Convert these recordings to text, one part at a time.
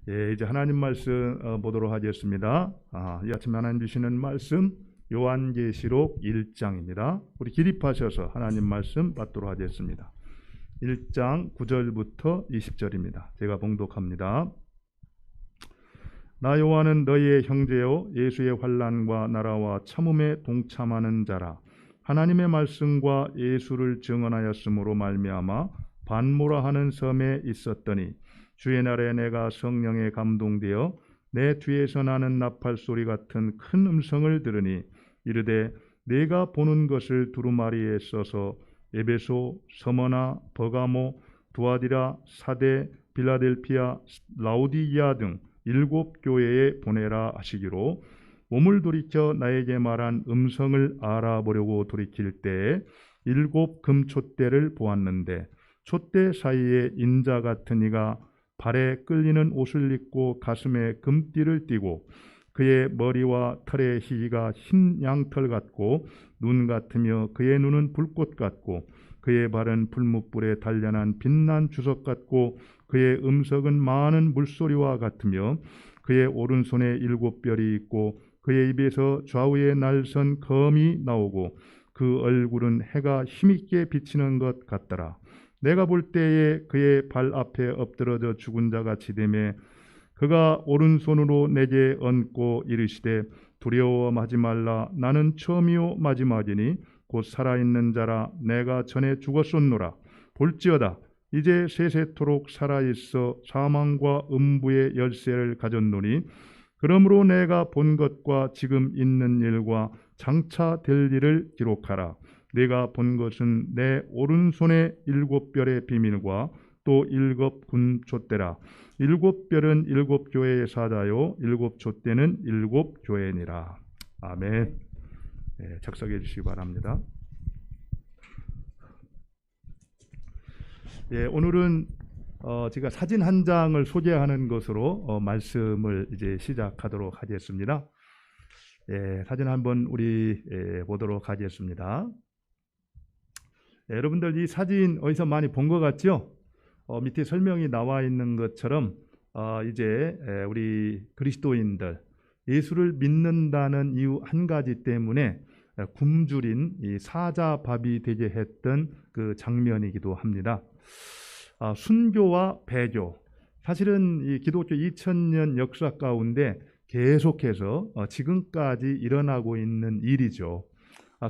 이제 하나님 말씀 보도록 하겠습니다. 이 아침 하나님 주시는 말씀 요한계시록 1장입니다. 우리 기립하셔서 하나님 말씀 받도록 하겠습니다. 1장 9절부터 20절입니다. 제가 봉독합니다. 나 요한은 너희의 형제요 예수의 환난과 나라와 참음에 동참하는 자라. 하나님의 말씀과 예수를 증언하였으므로 말미암아 반모라 하는 섬에 있었더니 주의 날에 내가 성령에 감동되어 내 뒤에서 나는 나팔 소리 같은 큰 음성을 들으니 이르되 내가 보는 것을 두루마리에 써서 에베소, 서머나, 버가모, 두아디라, 사데, 빌라델피아, 라오디게아 등 7 교회에 보내라 하시기로 몸을 돌이켜 나에게 말한 음성을 알아보려고 돌이킬 때에 7 금촛대를 보았는데 촛대 사이에 인자 같은 이가 발에 끌리는 옷을 입고 가슴에 금띠를 띠고 그의 머리와 털의 희기가 흰 양털 같고 눈 같으며 그의 눈은 불꽃 같고 그의 발은 불뭇불에 단련한 빛난 주석 같고 그의 음성은 많은 물소리와 같으며 그의 오른손에 7 별이 있고 그의 입에서 좌우에 날선 검이 나오고 그 얼굴은 해가 힘있게 비치는 것 같더라. 내가 볼 때에 그의 발 앞에 엎드러져 죽은 자같이 되매 그가 오른손으로 내게 얹고 이르시되 두려워하지 말라. 나는 처음이요 마지막이니 곧 살아있는 자라. 내가 전에 죽었었노라. 볼지어다 이제 세세토록 살아있어 사망과 음부의 열쇠를 가졌노니 그러므로 내가 본 것과 지금 있는 일과 장차 될 일을 기록하라. 내가 본 것은 내 오른손의 7 별의 비밀과 또 7 금촛대라. 7 별은 7 교회의 사자요 7 촛대는 7 교회니라. 아멘. 작성해 주시기 바랍니다. 오늘은 제가 사진 한 장을 소개하는 것으로 말씀을 이제 시작하도록 하겠습니다. 사진 한번 우리 보도록 하겠습니다. 여러분들 이 사진 어디서 많이 본 것 같죠? 밑에 설명이 나와 있는 것처럼 이제 우리 그리스도인들 예수를 믿는다는 이유 한 가지 때문에 굶주린 이 사자밥이 되게 했던 그 장면이기도 합니다. 순교와 배교, 사실은 이 기독교 2000년 역사 가운데 계속해서 지금까지 일어나고 있는 일이죠.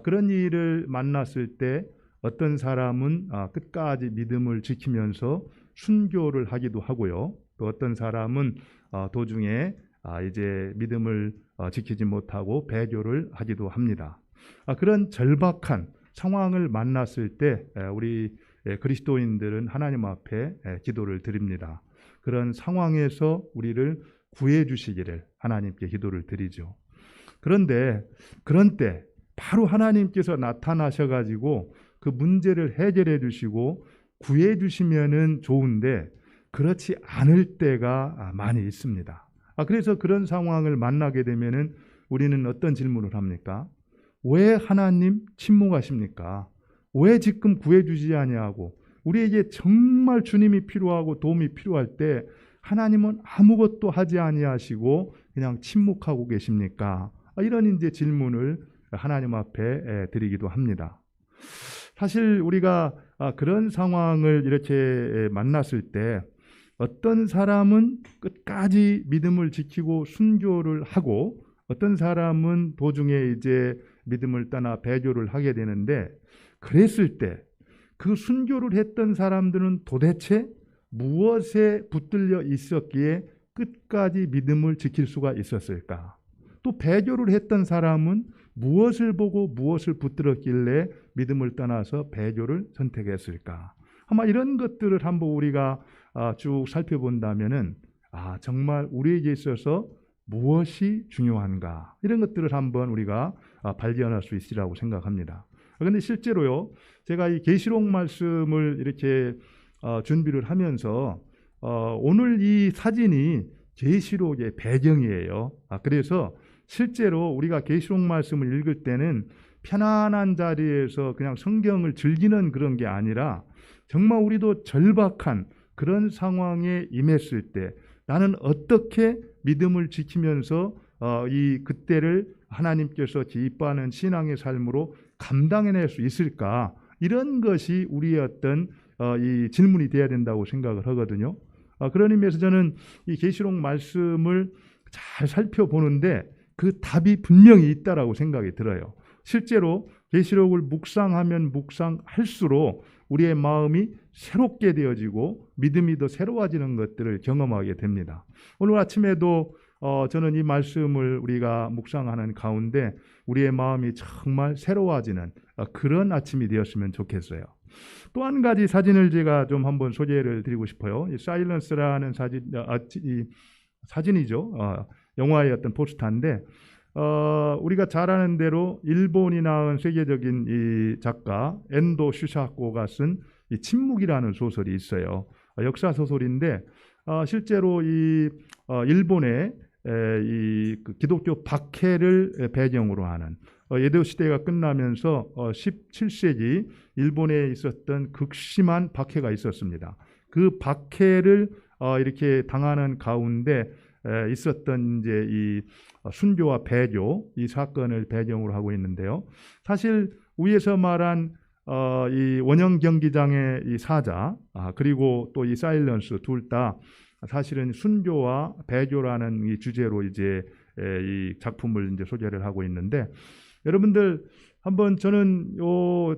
그런 일을 만났을 때 어떤 사람은 끝까지 믿음을 지키면서 순교를 하기도 하고요. 또 어떤 사람은 도중에 이제 믿음을 지키지 못하고 배교를 하기도 합니다. 그런 절박한 상황을 만났을 때 우리 그리스도인들은 하나님 앞에 기도를 드립니다. 그런 상황에서 우리를 구해 주시기를 하나님께 기도를 드리죠. 그런데 그런 때 바로 하나님께서 나타나셔가지고 그 문제를 해결해 주시고 구해 주시면은 좋은데 그렇지 않을 때가 많이 있습니다. 그래서 그런 상황을 만나게 되면은 우리는 어떤 질문을 합니까? 왜 하나님 침묵하십니까? 왜 지금 구해 주지 아니하고 우리에게 정말 주님이 필요하고 도움이 필요할 때 하나님은 아무것도 하지 아니하시고 그냥 침묵하고 계십니까? 이런 이제 질문을 하나님 앞에 드리기도 합니다. 사실 우리가 그런 상황을 이렇게 만났을 때 어떤 사람은 끝까지 믿음을 지키고 순교를 하고 어떤 사람은 도중에 이제 믿음을 떠나 배교를 하게 되는데 그랬을 때 그 순교를 했던 사람들은 도대체 무엇에 붙들려 있었기에 끝까지 믿음을 지킬 수가 있었을까? 또 배교를 했던 사람은 무엇을 보고 무엇을 붙들었길래 믿음을 떠나서 배교를 선택했을까? 아마 이런 것들을 한번 우리가 쭉 살펴본다면은 정말 우리에게 있어서 무엇이 중요한가? 이런 것들을 한번 우리가 발견할 수 있으리라고 생각합니다. 그런데 실제로요, 제가 이 계시록 말씀을 이렇게 준비를 하면서 오늘 이 사진이 계시록의 배경이에요. 그래서 실제로 우리가 계시록 말씀을 읽을 때는 편안한 자리에서 그냥 성경을 즐기는 그런 게 아니라 정말 우리도 절박한 그런 상황에 임했을 때 나는 어떻게 믿음을 지키면서 이 그때를 하나님께서 기뻐하는 신앙의 삶으로 감당해낼 수 있을까? 이런 것이 우리의 어떤 이 질문이 돼야 된다고 생각을 하거든요. 그런 의미에서 저는 이 계시록 말씀을 잘 살펴보는데 그 답이 분명히 있다라고 생각이 들어요. 실제로 계시록을 묵상하면 묵상할수록 우리의 마음이 새롭게 되어지고 믿음이 더 새로워지는 것들을 경험하게 됩니다. 오늘 아침에도 저는 이 말씀을 우리가 묵상하는 가운데 우리의 마음이 정말 새로워지는 그런 아침이 되었으면 좋겠어요. 또 한 가지 사진을 제가 좀 한번 소개를 드리고 싶어요. 이 사일런스라는 사진이죠. 영화의 어떤 포스터인데 우리가 잘 아는 대로 일본이 낳은 세계적인 이 작가 엔도 슈사코가 쓴 이 침묵이라는 소설이 있어요. 역사 소설인데 실제로 이 일본의 그 기독교 박해를 배경으로 하는 에도 시대가 끝나면서 17세기 일본에 있었던 극심한 박해가 있었습니다. 그 박해를 이렇게 당하는 가운데 있었던 이제 이 순교와 배교 이 사건을 배경으로 하고 있는데요. 사실 위에서 말한 이 원형 경기장의 이 사자 그리고 또 이 사일런스 둘 다 사실은 순교와 배교라는 이 주제로 이제 이 작품을 이제 소개를 하고 있는데 여러분들 한번 저는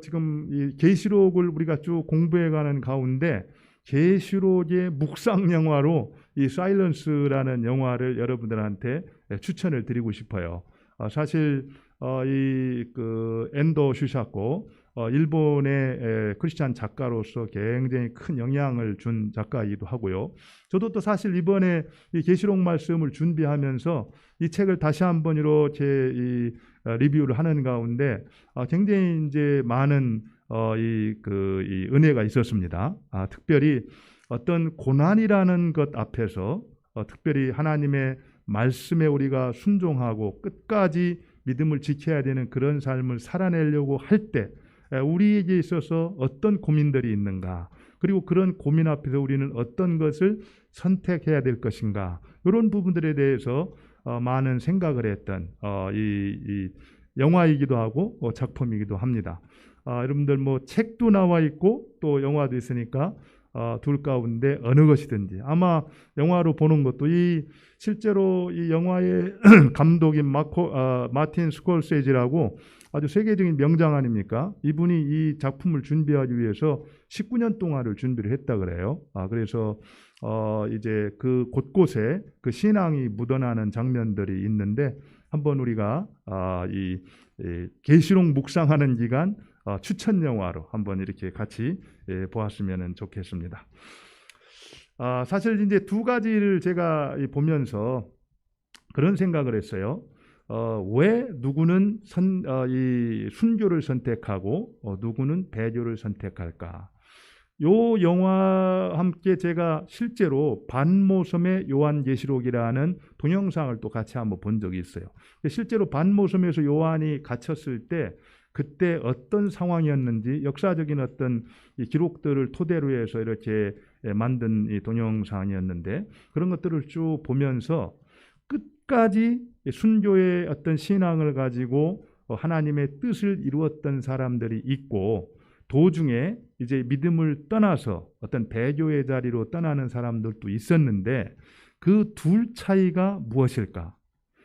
지금 이 계시록을 우리가 쭉 공부해가는 가운데 계시록의 묵상 영화로 이 사일런스라는 영화를 여러분들한테 추천을 드리고 싶어요. 사실 이 그 엔도 슈사코 일본의 크리스찬 작가로서 굉장히 큰 영향을 준 작가이기도 하고요. 저도 또 사실 이번에 이 계시록 말씀을 준비하면서 이 책을 다시 한번 이렇게 이 리뷰를 하는 가운데 굉장히 이제 많은 이 은혜가 있었습니다. 특별히 어떤 고난이라는 것 앞에서 특별히 하나님의 말씀에 우리가 순종하고 끝까지 믿음을 지켜야 되는 그런 삶을 살아내려고 할 때 우리에게 있어서 어떤 고민들이 있는가, 그리고 그런 고민 앞에서 우리는 어떤 것을 선택해야 될 것인가, 이런 부분들에 대해서 많은 생각을 했던 이 영화이기도 하고 작품이기도 합니다. 여러분들 뭐 책도 나와 있고 또 영화도 있으니까 둘 가운데 어느 것이든지 아마 영화로 보는 것도 실제로 이 영화의 감독인 마틴 스콜세지라고 아주 세계적인 명장 아닙니까? 이분이 이 작품을 준비하기 위해서 19년 동안을 준비를 했다 그래요. 그래서 이제 그 곳곳에 그 신앙이 묻어나는 장면들이 있는데 한번 우리가 이 계시록 묵상하는 기간 추천 영화로 한번 이렇게 같이 보았으면 좋겠습니다. 사실 이제 두 가지를 제가 보면서 그런 생각을 했어요. 왜 누구는 이 순교를 선택하고 누구는 배교를 선택할까? 요 영화와 함께 제가 실제로 반모섬의 요한계시록이라는 동영상을 또 같이 한번 본 적이 있어요. 실제로 반모섬에서 요한이 갇혔을 때 그때 어떤 상황이었는지 역사적인 어떤 이 기록들을 토대로 해서 이렇게 만든 이 동영상이었는데 그런 것들을 쭉 보면서 끝까지 순교의 어떤 신앙을 가지고 하나님의 뜻을 이루었던 사람들이 있고 도중에 이제 믿음을 떠나서 어떤 배교의 자리로 떠나는 사람들도 있었는데 그 둘 차이가 무엇일까?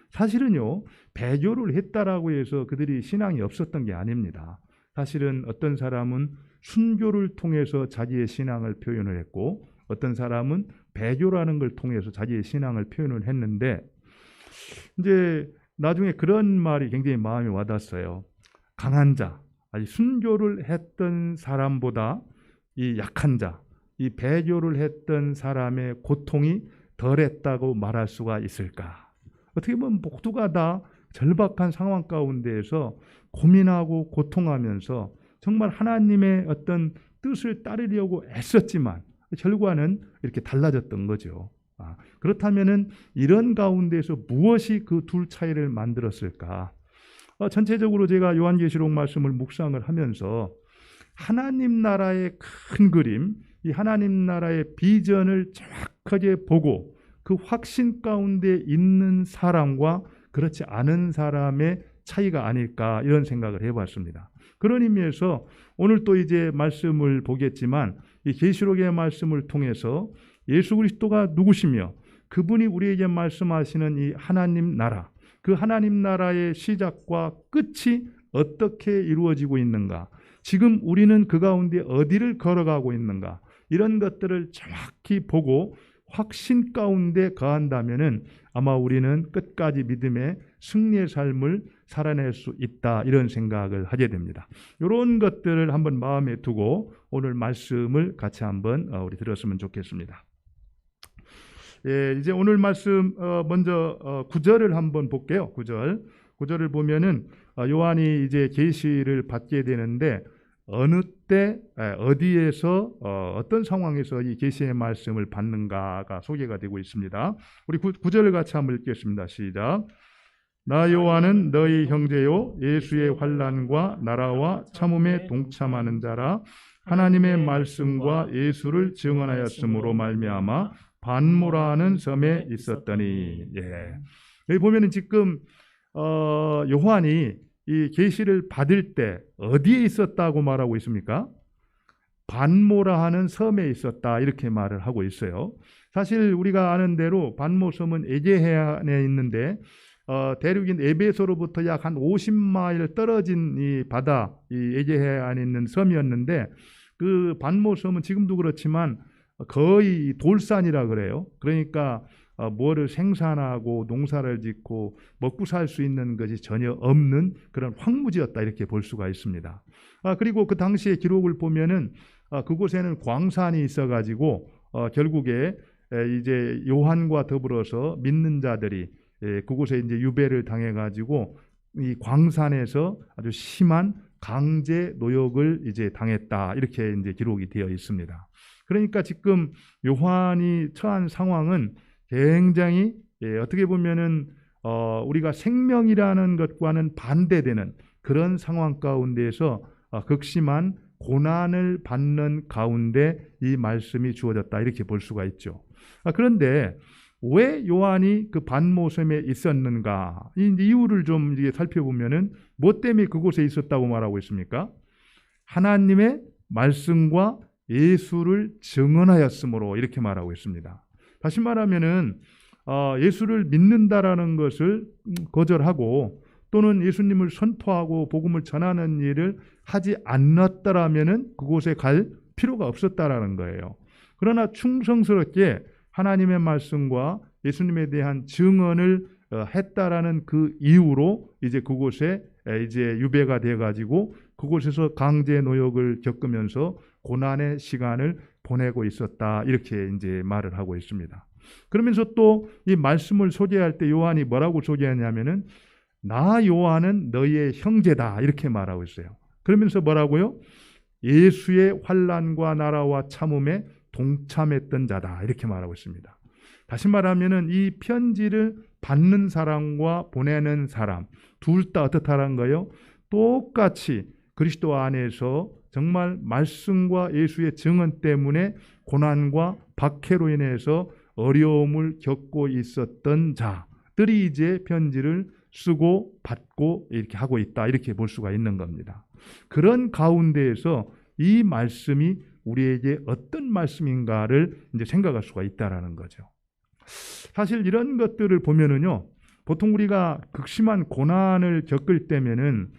사실은요, 배교를 했다라고 해서 그들이 신앙이 없었던 게 아닙니다. 사실은 어떤 사람은 순교를 통해서 자기의 신앙을 표현을 했고 어떤 사람은 배교라는 걸 통해서 자기의 신앙을 표현을 했는데 이제 나중에 그런 말이 굉장히 마음에 와닿았어요. 강한 자, 아니 순교를 했던 사람보다 이 약한 자, 이 배교를 했던 사람의 고통이 덜했다고 말할 수가 있을까? 어떻게 보면 모두가 다 절박한 상황 가운데에서 고민하고 고통하면서 정말 하나님의 어떤 뜻을 따르려고 애썼지만 결과는 이렇게 달라졌던 거죠. 그렇다면은 이런 가운데서 무엇이 그 둘 차이를 만들었을까? 전체적으로 제가 요한계시록 말씀을 묵상을 하면서 하나님 나라의 큰 그림, 이 하나님 나라의 비전을 정확하게 보고 그 확신 가운데 있는 사람과 그렇지 않은 사람의 차이가 아닐까 이런 생각을 해봤습니다. 그런 의미에서 오늘 또 이제 말씀을 보겠지만 이 계시록의 말씀을 통해서 예수 그리스도가 누구시며 그분이 우리에게 말씀하시는 이 하나님 나라, 그 하나님 나라의 시작과 끝이 어떻게 이루어지고 있는가, 지금 우리는 그 가운데 어디를 걸어가고 있는가, 이런 것들을 정확히 보고 확신 가운데 거한다면은 아마 우리는 끝까지 믿음의 승리의 삶을 살아낼 수 있다 이런 생각을 하게 됩니다. 이런 것들을 한번 마음에 두고 오늘 말씀을 같이 한번 우리 들었으면 좋겠습니다. 예, 이제 오늘 말씀 먼저 9절을 한번 볼게요. 9절을 보면은 요한이 이제 계시를 받게 되는데 어느 때 어디에서 어떤 상황에서 이 계시의 말씀을 받는가가 소개가 되고 있습니다. 우리 9절을 같이 한번 읽겠습니다. 시작. 나 요한은 너희 형제요 예수의 환난과 나라와 참음에 동참하는 자라 하나님의 말씀과 예수를 증언하였으므로 말미암아 반모라는 섬에 있었더니. 예. 여기 보면은 지금 요한이 이 계시를 받을 때 어디에 있었다고 말하고 있습니까? 반모라 하는 섬에 있었다 이렇게 말을 하고 있어요. 사실 우리가 아는 대로 반모 섬은 에게해안에 있는데 대륙인 에베소로부터 약 한 50마일 떨어진 이 바다, 이 에게해안에 있는 섬이었는데 그 반모 섬은 지금도 그렇지만 거의 돌산이라 그래요. 그러니까 뭐를 생산하고 농사를 짓고 먹고 살 수 있는 것이 전혀 없는 그런 황무지였다 이렇게 볼 수가 있습니다. 그리고 그 당시의 기록을 보면은 그곳에는 광산이 있어가지고 결국에 이제 요한과 더불어서 믿는 자들이 그곳에 이제 유배를 당해가지고 이 광산에서 아주 심한 강제 노역을 이제 당했다 이렇게 이제 기록이 되어 있습니다. 그러니까 지금 요한이 처한 상황은 굉장히 어떻게 보면은 우리가 생명이라는 것과는 반대되는 그런 상황 가운데에서 극심한 고난을 받는 가운데 이 말씀이 주어졌다 이렇게 볼 수가 있죠. 그런데 왜 요한이 그 반모섬에 있었는가? 이 이유를 좀 살펴보면은 뭐 때문에 그곳에 있었다고 말하고 있습니까? 하나님의 말씀과 예수를 증언하였으므로 이렇게 말하고 있습니다. 다시 말하면은 예수를 믿는다라는 것을 거절하고 또는 예수님을 선포하고 복음을 전하는 일을 하지 않았다라면은 그곳에 갈 필요가 없었다라는 거예요. 그러나 충성스럽게 하나님의 말씀과 예수님에 대한 증언을 했다라는 그 이유로 이제 그곳에 이제 유배가 돼 가지고 그곳에서 강제 노역을 겪으면서 고난의 시간을 보내고 있었다 이렇게 이제 말을 하고 있습니다. 그러면서 또 이 말씀을 소개할 때 요한이 뭐라고 소개하냐면은 나 요한은 너희의 형제다 이렇게 말하고 있어요. 그러면서 뭐라고요? 예수의 환난과 나라와 참음에 동참했던 자다 이렇게 말하고 있습니다. 다시 말하면은 이 편지를 받는 사람과 보내는 사람 둘 다 어떻다는 거예요? 똑같이 그리스도 안에서 정말 말씀과 예수의 증언 때문에 고난과 박해로 인해서 어려움을 겪고 있었던 자들이 이제 편지를 쓰고 받고 이렇게 하고 있다 이렇게 볼 수가 있는 겁니다. 그런 가운데에서 이 말씀이 우리에게 어떤 말씀인가를 이제 생각할 수가 있다라는 거죠. 사실 이런 것들을 보면은요, 보통 우리가 극심한 고난을 겪을 때면은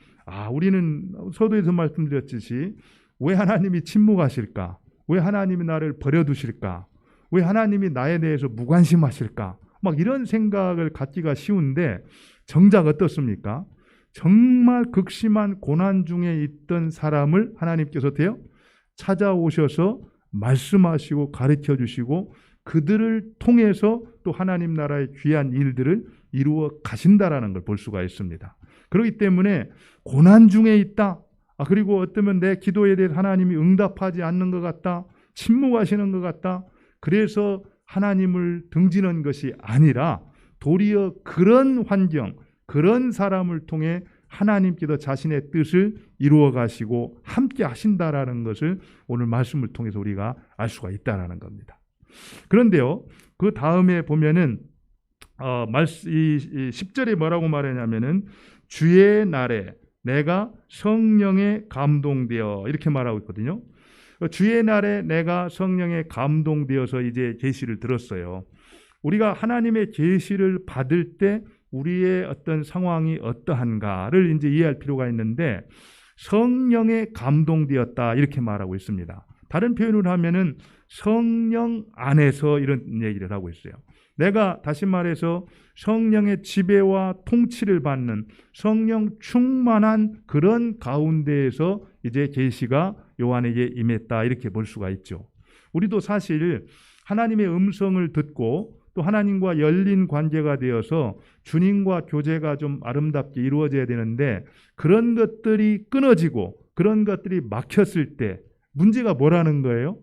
우리는 서두에서 말씀드렸듯이 왜 하나님이 침묵하실까? 왜 하나님이 나를 버려두실까? 왜 하나님이 나에 대해서 무관심하실까? 막 이런 생각을 갖기가 쉬운데 정작 어떻습니까? 정말 극심한 고난 중에 있던 사람을 하나님께서 찾아오셔서 말씀하시고 가르쳐 주시고 그들을 통해서 또 하나님 나라의 귀한 일들을 이루어 가신다라는 걸 볼 수가 있습니다. 그렇기 때문에 고난 중에 있다. 그리고 어쩌면 내 기도에 대해 하나님이 응답하지 않는 것 같다. 침묵하시는 것 같다. 그래서 하나님을 등지는 것이 아니라 도리어 그런 환경, 그런 사람을 통해 하나님께서 자신의 뜻을 이루어 가시고 함께 하신다라는 것을 오늘 말씀을 통해서 우리가 알 수가 있다라는 겁니다. 그런데요, 그 다음에 보면은 이 10절에 뭐라고 말하냐면은 주의 날에 내가 성령에 감동되어 이렇게 말하고 있거든요. 주의 날에 내가 성령에 감동되어서 이제 계시를 들었어요. 우리가 하나님의 계시를 받을 때 우리의 어떤 상황이 어떠한가를 이제 이해할 필요가 있는데 성령에 감동되었다 이렇게 말하고 있습니다. 다른 표현을 하면은 성령 안에서 이런 얘기를 하고 있어요. 내가 다시 말해서 성령의 지배와 통치를 받는 성령 충만한 그런 가운데에서 이제 계시가 요한에게 임했다 이렇게 볼 수가 있죠. 우리도 사실 하나님의 음성을 듣고 또 하나님과 열린 관계가 되어서 주님과 교제가 좀 아름답게 이루어져야 되는데 그런 것들이 끊어지고 그런 것들이 막혔을 때 문제가 뭐라는 거예요?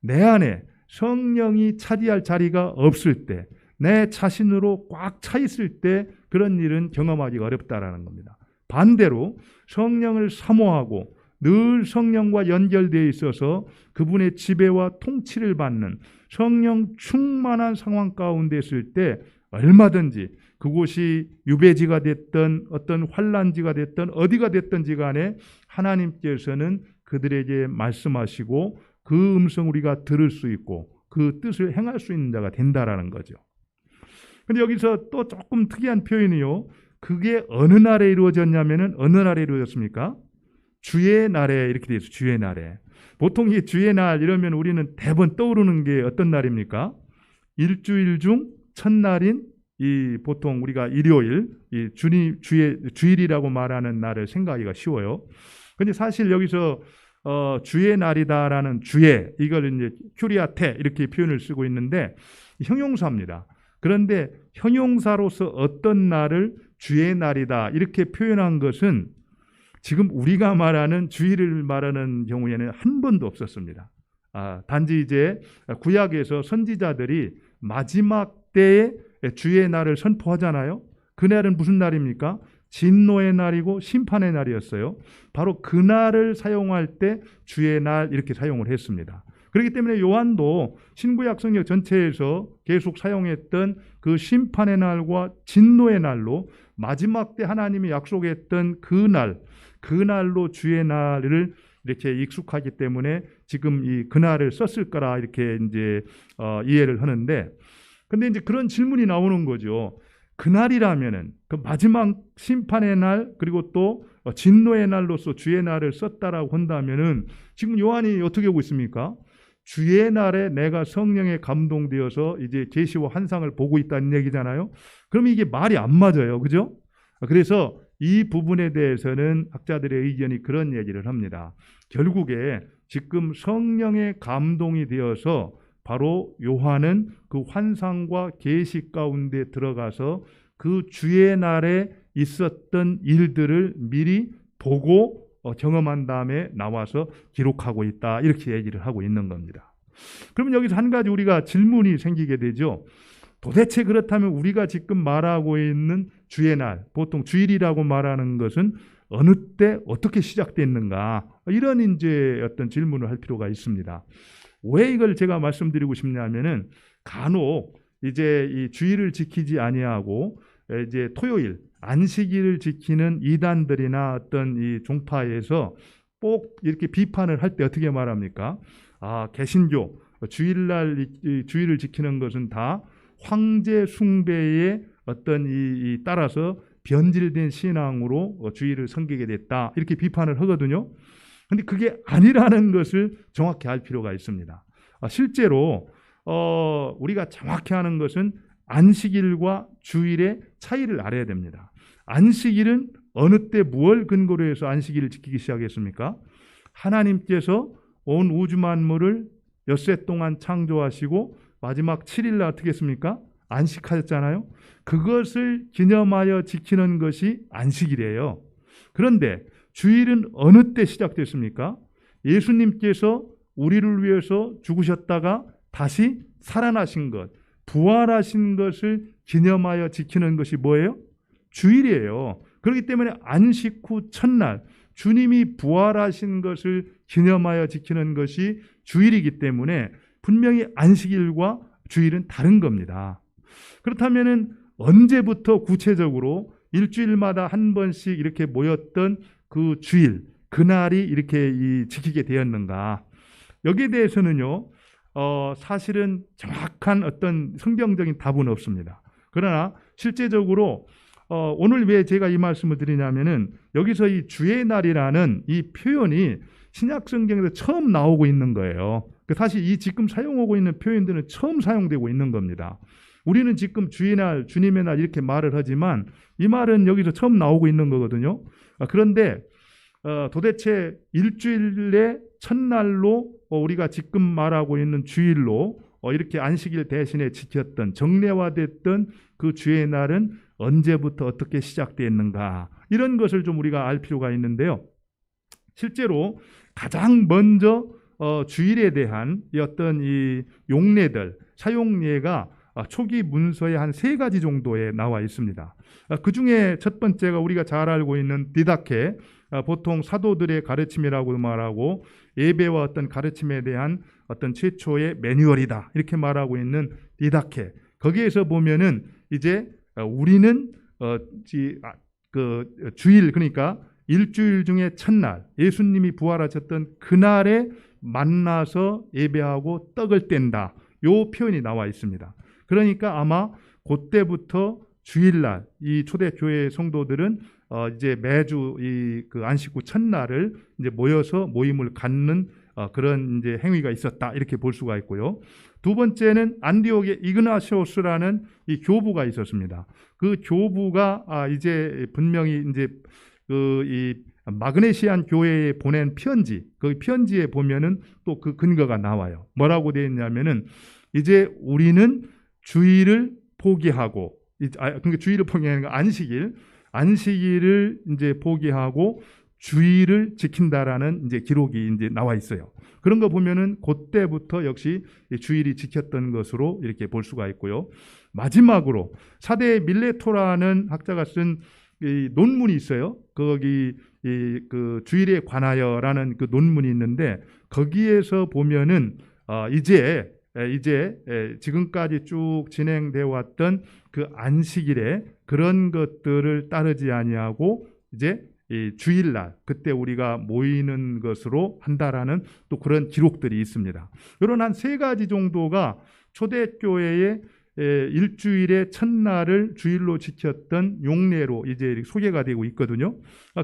내 안에 성령이 차지할 자리가 없을 때, 내 자신으로 꽉 차 있을 때 그런 일은 경험하기가 어렵다라는 겁니다. 반대로 성령을 사모하고 늘 성령과 연결되어 있어서 그분의 지배와 통치를 받는 성령 충만한 상황 가운데 있을 때 얼마든지 그곳이 유배지가 됐든 어떤 환난지가 됐든 어디가 됐든지 간에 하나님께서는 그들에게 말씀하시고 그 음성 우리가 들을 수 있고 그 뜻을 행할 수 있는 자가 된다라는 거죠. 근데 여기서 또 조금 특이한 표현이요. 그게 어느 날에 이루어졌냐면은 어느 날에 이루어졌습니까? 주의 날에 이렇게 되어 있어요. 주의 날에. 보통 이 주의 날 이러면 우리는 대번 떠오르는 게 어떤 날입니까? 일주일 중 첫날인 이 보통 우리가 일요일, 이 주일이라고 말하는 날을 생각하기가 쉬워요. 근데 사실 여기서 주의 날이다라는 주의 이걸 이제 큐리아테 이렇게 표현을 쓰고 있는데 형용사입니다. 그런데 형용사로서 어떤 날을 주의 날이다 이렇게 표현한 것은 지금 우리가 말하는 주일을 말하는 경우에는 한 번도 없었습니다. 단지 이제 구약에서 선지자들이 마지막 때에 주의 날을 선포하잖아요. 그날은 무슨 날입니까? 진노의 날이고 심판의 날이었어요. 바로 그 날을 사용할 때 주의 날 이렇게 사용을 했습니다. 그렇기 때문에 요한도 신구약 성경 전체에서 계속 사용했던 그 심판의 날과 진노의 날로 마지막 때 하나님이 약속했던 그 날로 주의 날을 이렇게 익숙하기 때문에 지금 이 그날을 썼을 거라 이렇게 이제 이해를 하는데, 근데 이제 그런 질문이 나오는 거죠. 그날이라면은 그 마지막 심판의 날 그리고 또 진노의 날로서 주의 날을 썼다라고 한다면은 지금 요한이 어떻게 보고 있습니까? 주의 날에 내가 성령에 감동되어서 이제 계시와 환상을 보고 있다는 얘기잖아요. 그럼 이게 말이 안 맞아요. 그죠? 그래서 이 부분에 대해서는 학자들의 의견이 그런 얘기를 합니다. 결국에 지금 성령의 감동이 되어서 바로 요한은 그 환상과 계시 가운데 들어가서 그 주의 날에 있었던 일들을 미리 보고 경험한 다음에 나와서 기록하고 있다 이렇게 얘기를 하고 있는 겁니다. 그러면 여기서 한 가지 우리가 질문이 생기게 되죠. 도대체 그렇다면 우리가 지금 말하고 있는 주의 날, 보통 주일이라고 말하는 것은 어느 때 어떻게 시작됐는가, 이런 이제 어떤 질문을 할 필요가 있습니다. 왜 이걸 제가 말씀드리고 싶냐면은 간혹 이제 이 주일을 지키지 아니하고 이제 토요일 안식일을 지키는 이단들이나 어떤 이 종파에서 꼭 이렇게 비판을 할 때 어떻게 말합니까? 개신교 주일날 주일을 지키는 것은 다 황제 숭배에 어떤 이 따라서 변질된 신앙으로 주일을 섬기게 됐다 이렇게 비판을 하거든요. 근데 그게 아니라는 것을 정확히 알 필요가 있습니다. 실제로 우리가 정확히 하는 것은 안식일과 주일의 차이를 알아야 됩니다. 안식일은 어느 때 무엇을 근거로 해서 안식일을 지키기 시작했습니까? 하나님께서 온 우주 만물을 엿새 동안 창조하시고 마지막 7일날 어떻게 했습니까? 안식하셨잖아요. 그것을 기념하여 지키는 것이 안식일이에요. 그런데 주일은 어느 때 시작됐습니까? 예수님께서 우리를 위해서 죽으셨다가 다시 살아나신 것, 부활하신 것을 기념하여 지키는 것이 뭐예요? 주일이에요. 그렇기 때문에 안식 후 첫날 주님이 부활하신 것을 기념하여 지키는 것이 주일이기 때문에 분명히 안식일과 주일은 다른 겁니다. 그렇다면은 언제부터 구체적으로 일주일마다 한 번씩 이렇게 모였던 그 주일, 그날이 이렇게 지키게 되었는가? 여기에 대해서는요, 사실은 정확한 어떤 성경적인 답은 없습니다. 그러나 실제적으로 오늘 왜 제가 이 말씀을 드리냐면은 여기서 이 주의 날이라는 이 표현이 신약 성경에서 처음 나오고 있는 거예요. 사실 이 지금 사용하고 있는 표현들은 처음 사용되고 있는 겁니다. 우리는 지금 주의 날, 주님의 날 이렇게 말을 하지만 이 말은 여기서 처음 나오고 있는 거거든요. 그런데 도대체 일주일의 첫날로 우리가 지금 말하고 있는 주일로 이렇게 안식일 대신에 지켰던 정례화됐던 그 주의 날은 언제부터 어떻게 시작됐는가, 이런 것을 좀 우리가 알 필요가 있는데요. 실제로 가장 먼저 주일에 대한 어떤 이 용례들, 사용례가 초기 문서에 한 3가지 정도에 나와 있습니다. 그 중에 첫 번째가 우리가 잘 알고 있는 디다케, 보통 사도들의 가르침이라고 말하고 예배와 어떤 가르침에 대한 어떤 최초의 매뉴얼이다 이렇게 말하고 있는 디다케. 거기에서 보면은 이제 우리는 그 주일, 그러니까 일주일 중에 첫날 예수님이 부활하셨던 그날에 만나서 예배하고 떡을 뗀다, 요 표현이 나와 있습니다. 그러니까 아마 그때부터 주일날 이 초대교회 성도들은 이제 매주 그 안식 후 첫날을 이제 모여서 모임을 갖는 그런 이제 행위가 있었다 이렇게 볼 수가 있고요. 두 번째는 안디옥에 이그나시오스라는 이 교부가 있었습니다. 그 교부가 이제 분명히 이제 이 마그네시안 교회에 보낸 편지, 그 편지에 보면은 또 그 근거가 나와요. 뭐라고 되어 있냐면은 이제 우리는 주일을 포기하고, 그러니까 주일을 포기하는 거 안식일을 이제 포기하고 주일을 지킨다라는 이제 기록이 이제 나와 있어요. 그런 거 보면은 그때부터 역시 주일이 지켰던 것으로 이렇게 볼 수가 있고요. 마지막으로 사대 밀레토라는 학자가 쓴 이 논문이 있어요. 거기 그 주일에 관하여라는 그 논문이 있는데 거기에서 보면은 이제 지금까지 쭉 진행되어 왔던 그 안식일에 그런 것들을 따르지 아니하고 이제 이 주일날 그때 우리가 모이는 것으로 한다라는 또 그런 기록들이 있습니다. 이런 한 3가지 정도가 초대교회의 일주일의 첫날을 주일로 지켰던 용례로 이제 소개가 되고 있거든요.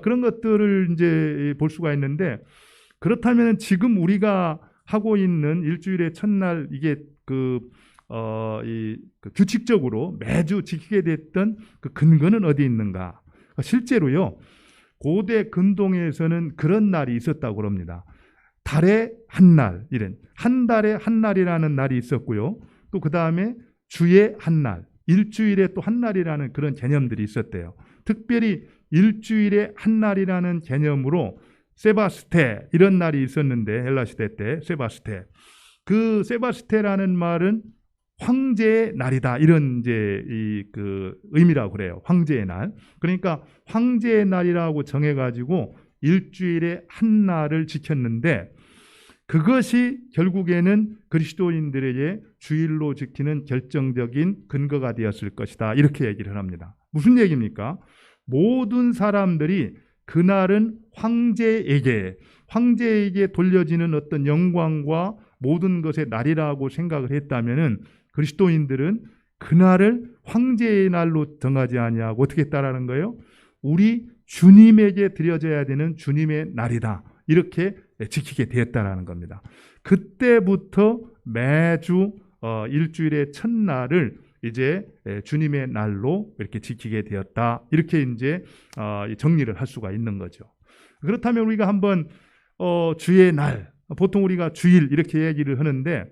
그런 것들을 이제 볼 수가 있는데, 그렇다면 지금 우리가 하고 있는 일주일의 첫날 이게 그 규칙적으로 매주 지키게 됐던 그 근거는 어디 있는가? 실제로요, 고대 근동에서는 그런 날이 있었다고 합니다. 달에 한 날, 이런 한 달에 한 날이라는 날이 있었고요. 또 그 다음에 주에 한 날, 일주일에 또 한 날이라는 그런 개념들이 있었대요. 특별히 일주일에 한 날이라는 개념으로 세바스테 이런 날이 있었는데, 헬라 시대 때 세바스테, 그 세바스테라는 말은 황제의 날이다 이런 이제 그 의미라고 그래요. 황제의 날. 그러니까 황제의 날이라고 정해가지고 일주일에 한 날을 지켰는데, 그것이 결국에는 그리스도인들에게 주일로 지키는 결정적인 근거가 되었을 것이다 이렇게 얘기를 합니다. 무슨 얘기입니까? 모든 사람들이 그날은 황제에게 돌려지는 어떤 영광과 모든 것의 날이라고 생각을 했다면은 그리스도인들은 그날을 황제의 날로 정하지 아니하고 어떻게 했다라는 거예요? 우리 주님에게 드려져야 되는 주님의 날이다 이렇게 지키게 되었다라는 겁니다. 그때부터 매주 일주일의 첫날을 이제 주님의 날로 이렇게 지키게 되었다 이렇게 이제 정리를 할 수가 있는 거죠. 그렇다면 우리가 한번 주의 날, 보통 우리가 주일 이렇게 얘기를 하는데,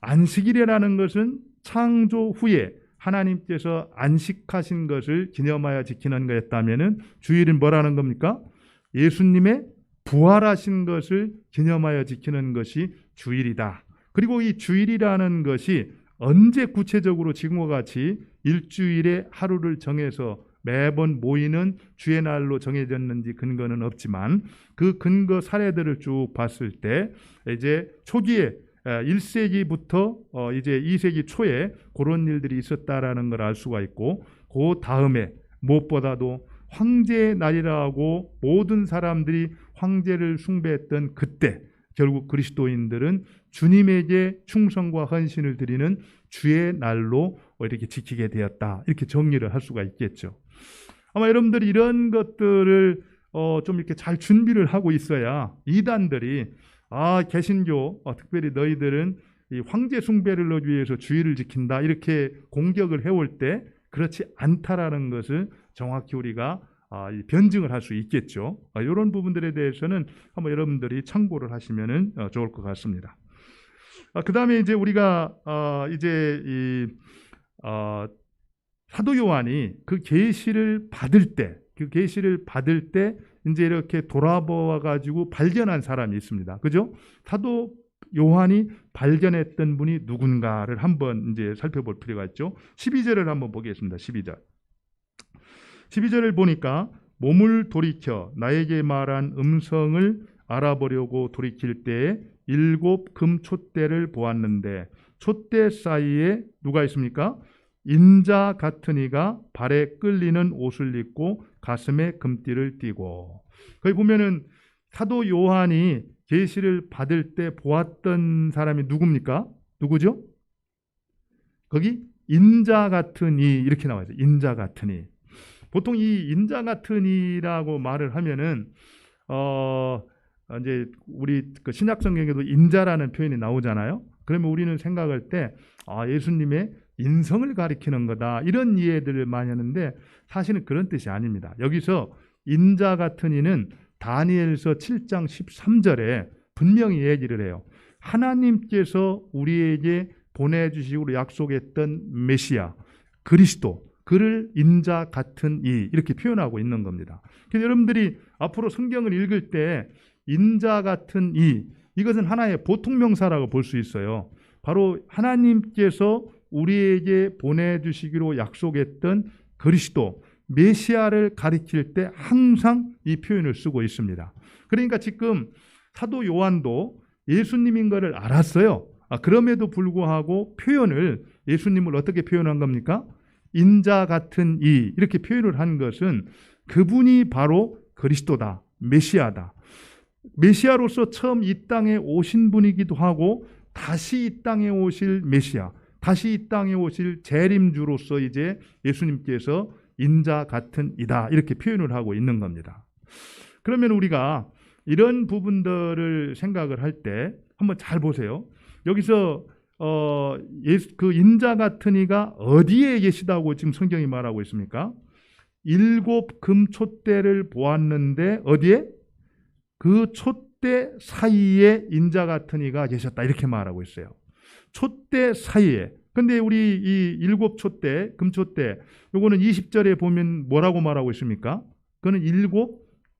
안식일이라는 것은 창조 후에 하나님께서 안식하신 것을 기념하여 지키는 거였다면은 주일은 뭐라는 겁니까? 예수님의 부활하신 것을 기념하여 지키는 것이 주일이다. 그리고 이 주일이라는 것이 언제 구체적으로 지금과 같이 일주일에 하루를 정해서 매번 모이는 주의 날로 정해졌는지 근거는 없지만, 그 근거 사례들을 쭉 봤을 때 이제 초기에 1세기부터 이제 2세기 초에 그런 일들이 있었다라는 걸 알 수가 있고, 그 다음에 무엇보다도 황제의 날이라고 모든 사람들이 황제를 숭배했던 그때 결국 그리스도인들은 주님에게 충성과 헌신을 드리는 주의 날로 이렇게 지키게 되었다. 이렇게 정리를 할 수가 있겠죠. 아마 여러분들이 이런 것들을 좀 이렇게 잘 준비를 하고 있어야 이단들이 개신교, 특별히 너희들은 이 황제 숭배를 위해서 주의를 지킨다 이렇게 공격을 해올 때 그렇지 않다라는 것을 정확히 우리가 변증을 할 수 있겠죠. 이런 부분들에 대해서는 한번 여러분들이 참고를 하시면 좋을 것 같습니다. 그 다음에 이제 우리가 이제 이 사도 요한이 그 계시를 받을 때, 이제 이렇게 돌아보아 가지고 발견한 사람이 있습니다. 그죠? 사도 요한이 발견했던 분이 누군가를 한번 이제 살펴볼 필요가 있죠. 12절을 한번 보겠습니다. 12절을 보니까 몸을 돌이켜 나에게 말한 음성을 알아보려고 돌이킬 때에 7 금촛대를 보았는데 촛대 사이에 누가 있습니까? 인자 같은 이가 발에 끌리는 옷을 입고 가슴에 금띠를 띠고. 거기 보면은 사도 요한이 계시를 받을 때 보았던 사람이 누굽니까? 누구죠? 거기 인자 같은 이 이렇게 나와요. 인자 같은 이. 보통 이 인자 같은 이라고 말을 하면은 이제 우리 그 신약 성경에도 인자라는 표현이 나오잖아요. 그러면 우리는 생각할 때 예수님의 인성을 가리키는 거다 이런 이해들을 많이 하는데 사실은 그런 뜻이 아닙니다. 여기서 인자 같은 이는 다니엘서 7장 13절에 분명히 얘기를 해요. 하나님께서 우리에게 보내주시고 약속했던 메시아 그리스도, 그를 인자 같은 이 이렇게 표현하고 있는 겁니다. 그래서 여러분들이 앞으로 성경을 읽을 때 인자 같은 이, 이것은 하나의 보통명사라고 볼 수 있어요. 바로 하나님께서 우리에게 보내주시기로 약속했던 그리스도, 메시아를 가리킬 때 항상 이 표현을 쓰고 있습니다. 그러니까 지금 사도 요한도 예수님인 것을 알았어요. 그럼에도 불구하고 표현을, 예수님을 어떻게 표현한 겁니까? 인자 같은 이, 이렇게 표현을 한 것은 그분이 바로 그리스도다, 메시아다. 메시아로서 처음 이 땅에 오신 분이기도 하고 다시 이 땅에 오실 메시아, 다시 이 땅에 오실 재림주로서 이제 예수님께서 인자 같은 이다 이렇게 표현을 하고 있는 겁니다. 그러면 우리가 이런 부분들을 생각을 할 때 한번 잘 보세요. 여기서 그 인자 같은 이가 어디에 계시다고 지금 성경이 말하고 있습니까? 7 금촛대를 보았는데 어디에? 그 촛대 사이에 인자 같은 이가 계셨다 이렇게 말하고 있어요. 촛대 사이에. 근데 우리 이 7 촛대, 금촛대, 요거는 20절에 보면 뭐라고 말하고 있습니까? 그거는 7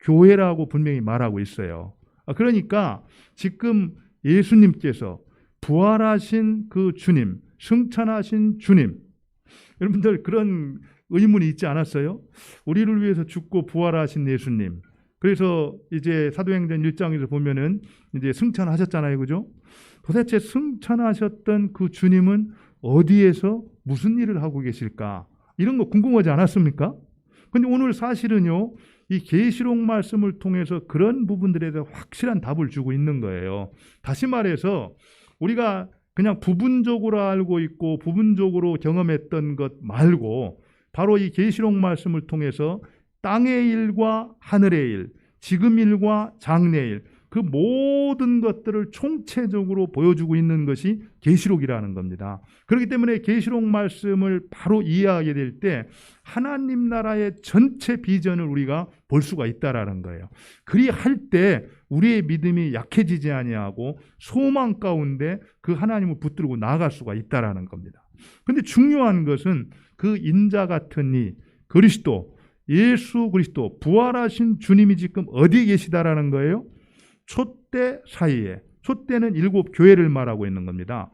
교회라고 분명히 말하고 있어요. 그러니까 지금 예수님께서 부활하신 그 주님, 승천하신 주님, 여러분들 그런 의문이 있지 않았어요? 우리를 위해서 죽고 부활하신 예수님. 그래서 이제 사도행전 1장에서 보면은 이제 승천하셨잖아요. 그죠? 도대체 승천하셨던 그 주님은 어디에서 무슨 일을 하고 계실까? 이런 거 궁금하지 않았습니까? 근데 오늘 사실은요, 이 계시록 말씀을 통해서 그런 부분들에 대해 확실한 답을 주고 있는 거예요. 다시 말해서 우리가 그냥 부분적으로 알고 있고 부분적으로 경험했던 것 말고 바로 이 계시록 말씀을 통해서 땅의 일과 하늘의 일, 지금 일과 장래 일, 그 모든 것들을 총체적으로 보여주고 있는 것이 계시록이라는 겁니다. 그렇기 때문에 계시록 말씀을 바로 이해하게 될 때 하나님 나라의 전체 비전을 우리가 볼 수가 있다라는 거예요. 그리할 때 우리의 믿음이 약해지지 아니하고 소망 가운데 그 하나님을 붙들고 나아갈 수가 있다라는 겁니다. 그런데 중요한 것은 그 인자 같은 이 그리스도, 예수 그리스도, 부활하신 주님이 지금 어디에 계시다라는 거예요? 촛대 사이에. 촛대는 7 교회를 말하고 있는 겁니다.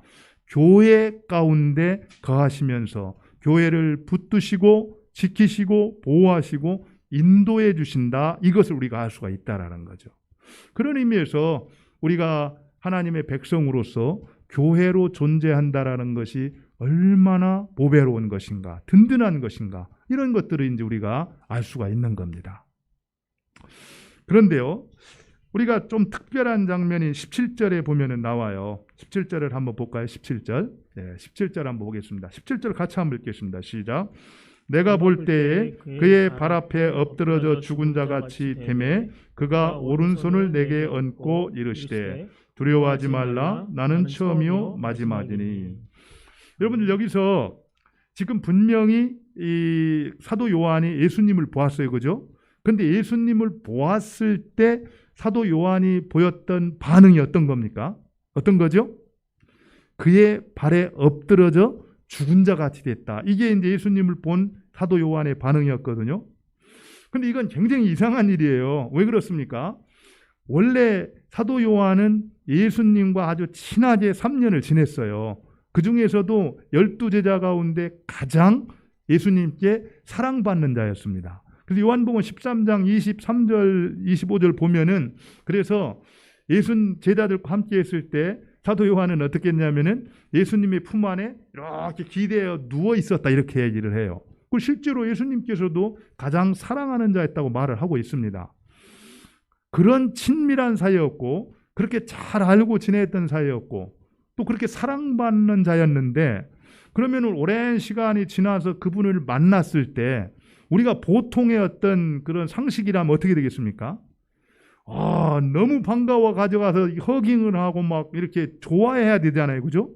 교회 가운데 거하시면서 교회를 붙드시고 지키시고 보호하시고 인도해 주신다. 이것을 우리가 알 수가 있다라는 거죠. 그런 의미에서 우리가 하나님의 백성으로서 교회로 존재한다라는 것이 얼마나 보배로운 것인가, 든든한 것인가, 이런 것들을 이제 우리가 알 수가 있는 겁니다. 그런데요, 우리가 좀 특별한 장면이 17절에 보면은 나와요. 17절을 한번 볼까요? 17절. 17절 한번 보겠습니다. 17절 같이 한번 읽겠습니다. 시작. 내가 볼 때에 그의 발 앞에 엎드러져 죽은 자 같이 되매 그가 오른손을 내게 얹고 이르시되 두려워하지 말라 나는 처음이요 마지막이니. 여러분들 여기서 지금 분명히 이 사도 요한이 예수님을 보았어요. 그죠? 근데 예수님을 보았을 때 사도 요한이 보였던 반응이 어떤 겁니까? 어떤 거죠? 그의 발에 엎드러져 죽은 자 같이 됐다. 이게 이제 예수님을 본 사도 요한의 반응이었거든요. 근데 이건 굉장히 이상한 일이에요. 왜 그렇습니까? 원래 사도 요한은 예수님과 아주 친하게 3년을 지냈어요. 그 중에서도 12제자 가운데 가장 예수님께 사랑받는 자였습니다. 그래서 요한복음 13장 23절 25절 보면은, 그래서 제자들과 함께 했을 때 사도 요한은 어떻게 했냐면은 예수님의 품 안에 이렇게 기대어 누워 있었다, 이렇게 얘기를 해요. 그리고 실제로 예수님께서도 가장 사랑하는 자였다고 말을 하고 있습니다. 그런 친밀한 사이였고, 그렇게 잘 알고 지냈던 사이였고, 또 그렇게 사랑받는 자였는데, 그러면 오랜 시간이 지나서 그분을 만났을 때 우리가 보통의 어떤 그런 상식이라면 어떻게 되겠습니까? 너무 반가워 가져가서 허깅을 하고 막 이렇게 좋아해야 되잖아요. 그죠?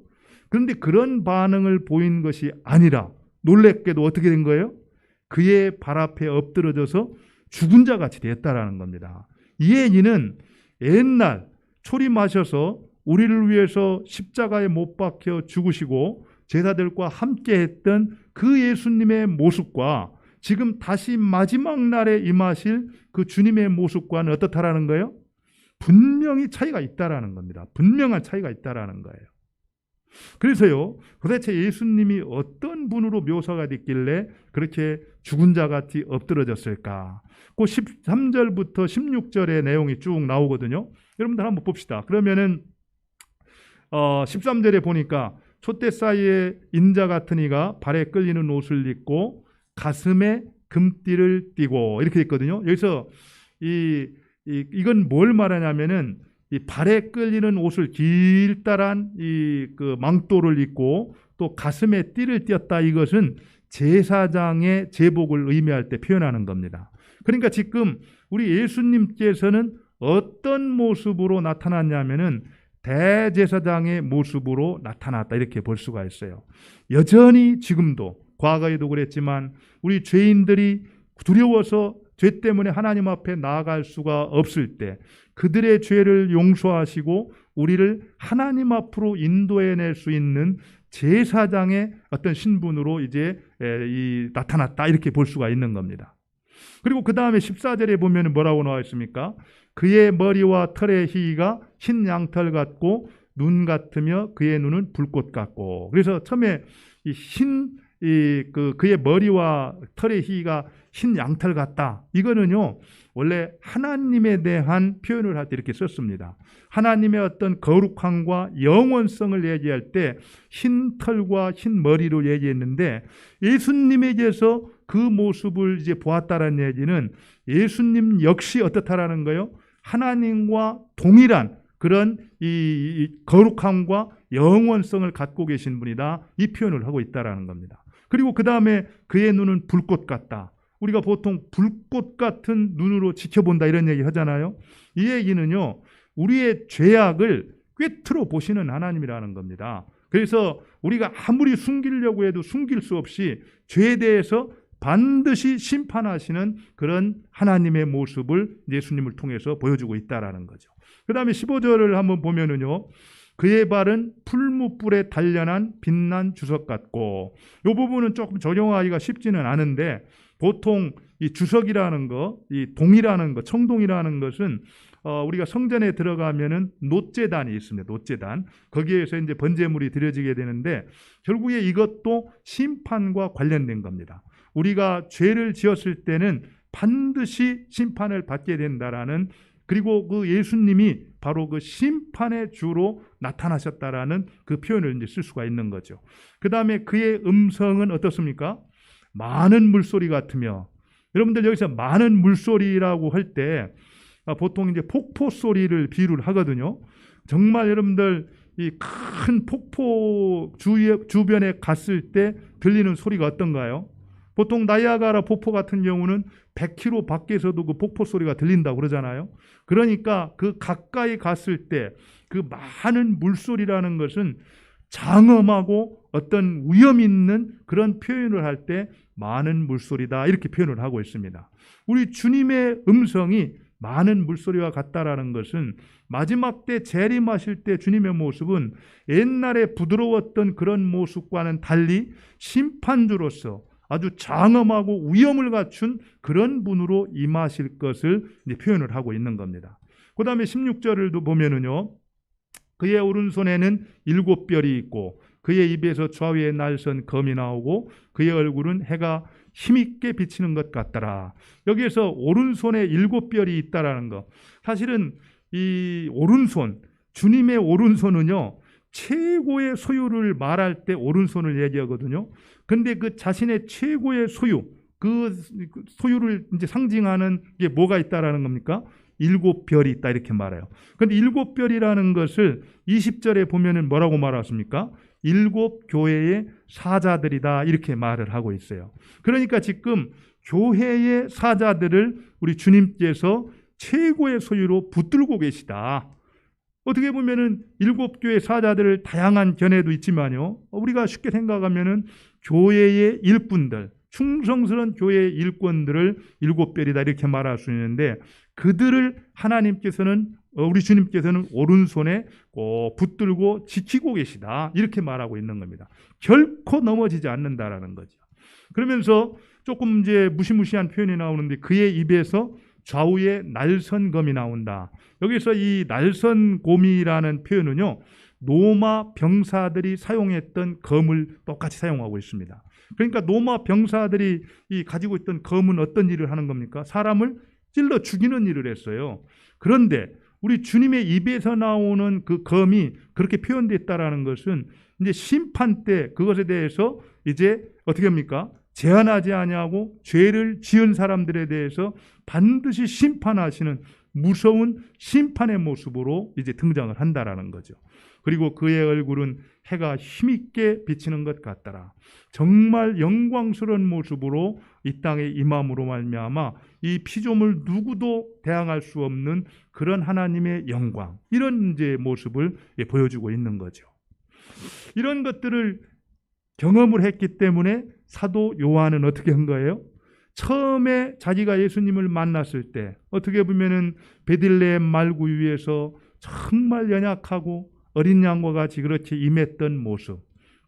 그런데 그런 반응을 보인 것이 아니라 놀랍게도 어떻게 된 거예요? 그의 발 앞에 엎드러져서 죽은 자 같이 됐다라는 겁니다. 이 얘기는 옛날 초림하셔서 우리를 위해서 십자가에 못 박혀 죽으시고 제자들과 함께 했던 그 예수님의 모습과 지금 다시 마지막 날에 임하실 그 주님의 모습과는 어떻다라는 거예요? 분명히 차이가 있다라는 겁니다. 분명한 차이가 있다라는 거예요. 그래서요, 도대체 예수님이 어떤 분으로 묘사가 됐길래 그렇게 죽은 자 같이 엎드러졌을까? 그 13절부터 16절의 내용이 쭉 나오거든요. 여러분들 한번 봅시다. 그러면은 13절에 보니까 촛대 사이에 인자 같은 이가 발에 끌리는 옷을 입고 가슴에 금띠를 띠고, 이렇게 있거든요. 여기서 이건 뭘 말하냐면은 이 발에 끌리는 옷을 길다란 그 망토를 입고 또 가슴에 띠를 띠었다, 이것은 제사장의 제복을 의미할 때 표현하는 겁니다. 그러니까 지금 우리 예수님께서는 어떤 모습으로 나타났냐면은 대제사장의 모습으로 나타났다, 이렇게 볼 수가 있어요. 여전히 지금도, 과거에도 그랬지만 우리 죄인들이 두려워서 죄 때문에 하나님 앞에 나아갈 수가 없을 때 그들의 죄를 용서하시고 우리를 하나님 앞으로 인도해낼 수 있는 제사장의 어떤 신분으로 이제 나타났다, 이렇게 볼 수가 있는 겁니다. 그리고 그 다음에 14절에 보면 뭐라고 나와 있습니까? 그의 머리와 털의 희가 흰 양털 같고 눈 같으며 그의 눈은 불꽃 같고. 그래서 처음에 그의 머리와 털의 희가 흰 양털 같다, 이거는요 원래 하나님에 대한 표현을 할 때 이렇게 썼습니다. 하나님의 어떤 거룩함과 영원성을 얘기할 때 흰 털과 흰 머리로 얘기했는데, 예수님에게서 그 모습을 이제 보았다라는 얘기는 예수님 역시 어떻다라는 거예요? 하나님과 동일한 그런 이 거룩함과 영원성을 갖고 계신 분이다, 이 표현을 하고 있다라는 겁니다. 그리고 그 다음에 그의 눈은 불꽃 같다. 우리가 보통 불꽃 같은 눈으로 지켜본다, 이런 얘기 하잖아요. 이 얘기는요, 우리의 죄악을 꿰뚫어 보시는 하나님이라는 겁니다. 그래서 우리가 아무리 숨기려고 해도 숨길 수 없이 죄에 대해서 반드시 심판하시는 그런 하나님의 모습을 예수님을 통해서 보여주고 있다라는 거죠. 그 다음에 15절을 한번 보면은요, 그의 발은 풀무불에 단련한 빛난 주석 같고, 이 부분은 조금 적용하기가 쉽지는 않은데, 보통 이 주석이라는 거, 이 동이라는 거, 청동이라는 것은 우리가 성전에 들어가면은 놋제단이 있습니다. 놋제단. 거기에서 이제 번제물이 드려지게 되는데, 결국에 이것도 심판과 관련된 겁니다. 우리가 죄를 지었을 때는 반드시 심판을 받게 된다라는 그리고 그 예수님이 바로 그 심판의 주로 나타나셨다라는 그 표현을 이제 쓸 수가 있는 거죠. 그 다음에 그의 음성은 어떻습니까? 많은 물소리 같으며, 여러분들 여기서 많은 물소리라고 할 때 보통 이제 폭포 소리를 비유를 하거든요. 정말 여러분들 이 큰 폭포 주변에 갔을 때 들리는 소리가 어떤가요? 보통 나이아가라 폭포 같은 경우는 100km 밖에서도 그 폭포 소리가 들린다고 그러잖아요. 그러니까 그 가까이 갔을 때 그 많은 물소리라는 것은 장엄하고 어떤 위험 있는 그런 표현을 할 때 많은 물소리다 이렇게 표현을 하고 있습니다. 우리 주님의 음성이 많은 물소리와 같다라는 것은 마지막 때 재림하실 때 주님의 모습은 옛날에 부드러웠던 그런 모습과는 달리 심판주로서 아주 장엄하고 위험을 갖춘 그런 분으로 임하실 것을 이제 표현을 하고 있는 겁니다. 그 다음에 16절을도 보면은요, 그의 오른손에는 7별이 있고 그의 입에서 좌우에 날선 검이 나오고 그의 얼굴은 해가 힘있게 비치는 것 같더라. 여기에서 오른손에 7별이 있다라는 거, 사실은 이 오른손, 주님의 오른손은요 최고의 소유를 말할 때 오른손을 얘기하거든요. 근데 그 자신의 최고의 소유, 그 소유를 이제 상징하는 게 뭐가 있다라는 겁니까? 7별이 있다 이렇게 말해요. 근데 7별이라는 것을 20절에 보면은 뭐라고 말하십니까? 7교회의 사자들이다 이렇게 말을 하고 있어요. 그러니까 지금 교회의 사자들을 우리 주님께서 최고의 소유로 붙들고 계시다. 어떻게 보면은 7교회 사자들을 다양한 견해도 있지만요, 우리가 쉽게 생각하면은 교회의 일꾼들, 충성스러운 교회의 일꾼들을 7별이다 이렇게 말할 수 있는데, 그들을 하나님께서는 우리 주님께서는 오른손에 꼭 붙들고 지키고 계시다 이렇게 말하고 있는 겁니다. 결코 넘어지지 않는다라는 거죠. 그러면서 조금 이제 무시무시한 표현이 나오는데, 그의 입에서 좌우에 날선검이 나온다. 여기서 이 날선검이라는 표현은요, 로마 병사들이 사용했던 검을 똑같이 사용하고 있습니다. 그러니까 로마 병사들이 가지고 있던 검은 어떤 일을 하는 겁니까? 사람을 찔러 죽이는 일을 했어요. 그런데 우리 주님의 입에서 나오는 그 검이 그렇게 표현됐다라는 것은 이제 심판 때 그것에 대해서 이제 어떻게 합니까? 제한하지 아니하고 죄를 지은 사람들에 대해서 반드시 심판하시는 무서운 심판의 모습으로 이제 등장을 한다라는 거죠. 그리고 그의 얼굴은 해가 힘있게 비치는 것 같더라. 정말 영광스러운 모습으로 이 땅에 임함으로 말미암아 이 피조물 누구도 대항할 수 없는 그런 하나님의 영광, 이런 이제 모습을 보여주고 있는 거죠. 이런 것들을 경험을 했기 때문에 사도 요한은 어떻게 한 거예요? 처음에 자기가 예수님을 만났을 때 어떻게 보면은 베들레헴 말구 위에서 정말 연약하고 어린 양과 같이 그렇게 임했던 모습,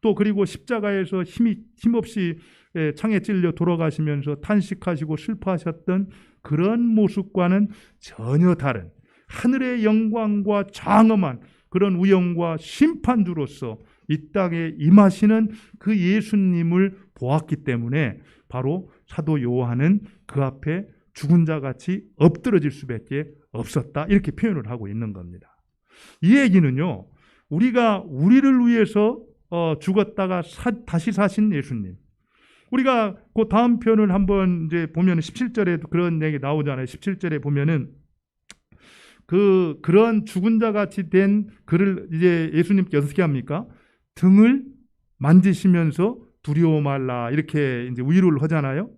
또 그리고 십자가에서 힘없이 창에 찔려 돌아가시면서 탄식하시고 슬퍼하셨던 그런 모습과는 전혀 다른 하늘의 영광과 장엄한 그런 위엄과 심판주로서 이 땅에 임하시는 그 예수님을 보았기 때문에 바로 사도 요한은 그 앞에 죽은 자같이 엎드러질 수밖에 없었다 이렇게 표현을 하고 있는 겁니다. 이 얘기는요, 우리가 우리를 위해서 죽었다가 다시 사신 예수님, 우리가 그 다음 편을 한번 이제 보면 17절에도 그런 얘기 나오잖아요. 17절에 보면은 그런 죽은 자 같이 된 그를 이제 예수님께 어떻게 합니까? 등을 만지시면서 두려워 말라 이렇게 이제 위로를 하잖아요.